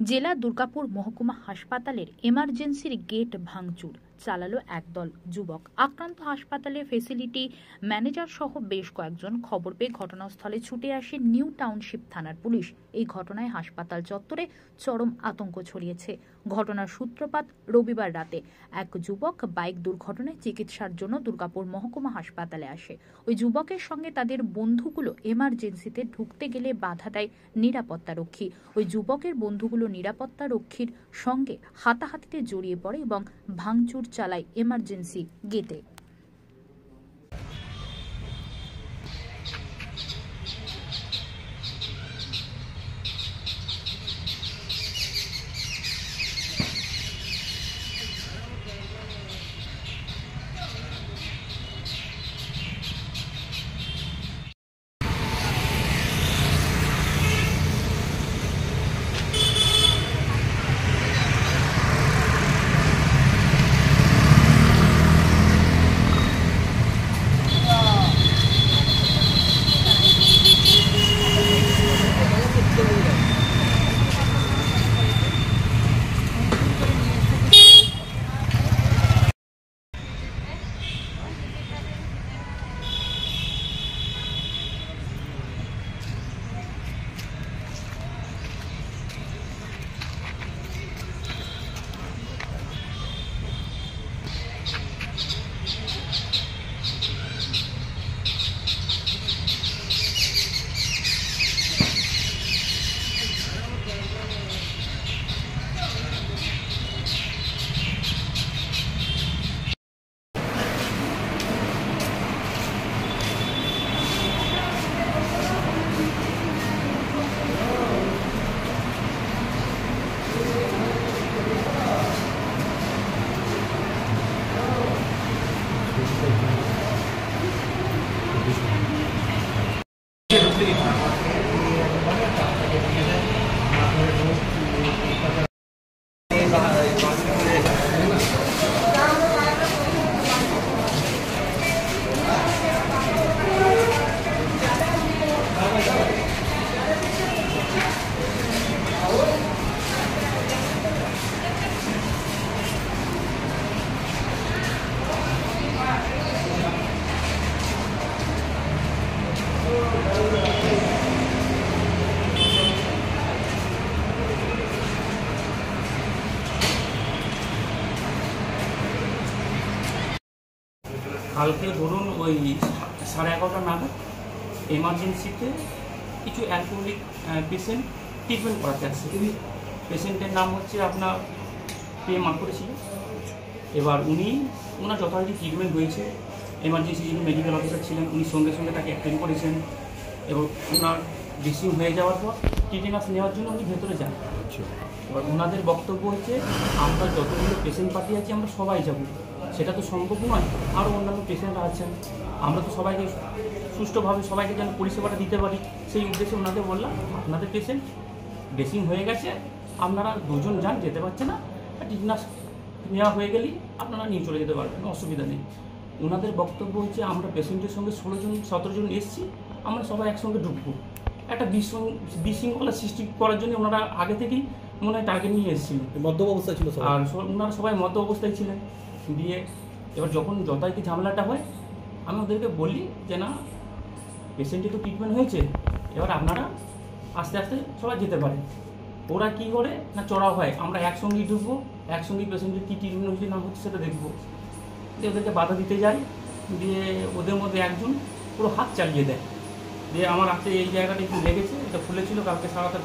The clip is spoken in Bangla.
জেলা দুর্গাপুর মহকুমা হাসপাতালের এমার্জেন্সির গেট ভাঙচুর চালালো একদল যুবক। আক্রান্ত হাসপাতালের ফেসিলিটি ম্যানেজার সহ বেশ কয়েকজন। খবর পেয়ে ঘটনাস্থলে ছুটে আসে নিউ টাউনশিপ থানার পুলিশ। এই ঘটনায় হাসপাতাল চত্বরে চরম আতঙ্ক ছড়িয়েছে। ঘটনার সূত্রপাত রবিবার রাতে। এক যুবক বাইক দুর্ঘটনায় চিকিৎসার জন্য দুর্গাপুর মহকুমা হাসপাতালে আসে। ওই যুবকের সঙ্গে তাদের বন্ধুগুলো এমার্জেন্সিতে ঢুকতে গেলে বাধা দেয় নিরাপত্তারক্ষী। ওই যুবকের বন্ধুগুলো নিরাপত্তা রক্ষীর সঙ্গে হাতাহাতিতে জড়িয়ে পড়ে এবং ভাঙচুর চালায় এমার্জেন্সি গেটে। কালকে ধরুন ওই 11:30 নাগাদ এমার্জেন্সিতে কিছু অ্যালকোহলিক পেশেন্ট ট্রিটমেন্ট করাতে আসছে। পেশেন্টের নাম হচ্ছে আপনার PM করেছিল। এবার ওনার যথারীতি ট্রিটমেন্ট হয়েছে। এমার্জেন্সি যিনি মেডিকেল অফিসার ছিলেন উনি সঙ্গে সঙ্গে তাকে অ্যাটেন্ড করেছেন এবং ওনার ড্রেসিং হয়ে যাওয়ার পর টিটেনাস নেওয়ার জন্য উনি ভেতরে যান। এবার ওনাদের বক্তব্য হচ্ছে আমরা যতগুলো পেশেন্ট পার্টি আছি আমরা সবাই যাব, সেটা তো সম্ভব নয়, আরও অন্যান্য পেশেন্টরা আছেন, আমরা তো সবাইকে সুষ্ঠুভাবে সবাইকে যেন পরিষেবাটা দিতে পারি সেই উদ্দেশ্যে ওনাদের বললাম আপনাদের পেশেন্ট ড্রেসিং হয়ে গেছে, আপনারা দুজন যান, যেতে পারছে না, টিটেনাস নেওয়া হয়ে গেলেই আপনারা নিয়ে চলে যেতে পারবেন, অসুবিধা নেই। ওনাদের বক্তব্য হচ্ছে আমরা পেশেন্টের সঙ্গে 16-17 জন এসেছি, আমরা সবাই একসঙ্গে ঢুকবো। একটা বিশৃঙ্খলা সৃষ্টি করার জন্য ওনারা আগে থেকেই মনে হয় টার্গেট নিয়ে এসেছিলেন। মদ্যপ অবস্থায় ছিল আর ওনারা সবাই মদ্য অবস্থায় ছিলেন। দিয়ে এবার যখন যথারীতি ঝামেলাটা হয় আমি ওদেরকে বলি যে না, পেশেন্টের তো ট্রিটমেন্ট হয়েছে, এবার আপনারা আস্তে আস্তে সবাই যেতে পারে। ওরা কী করে না চড়া হয়, আমরা একসঙ্গেই ঢুকবো, একসঙ্গেই পেশেন্টের কী ট্রিটমেন্ট হচ্ছে না হচ্ছে সেটা দেখবো। দিয়ে ওদেরকে বাধা দিতে যাই, দিয়ে ওদের মধ্যে একজন পুরো হাত চালিয়ে দেয়। দিয়ে আমার হাতে এই জায়গাটা একটু লেগেছে, এটা ফুলেছিল, কালকে সারাটা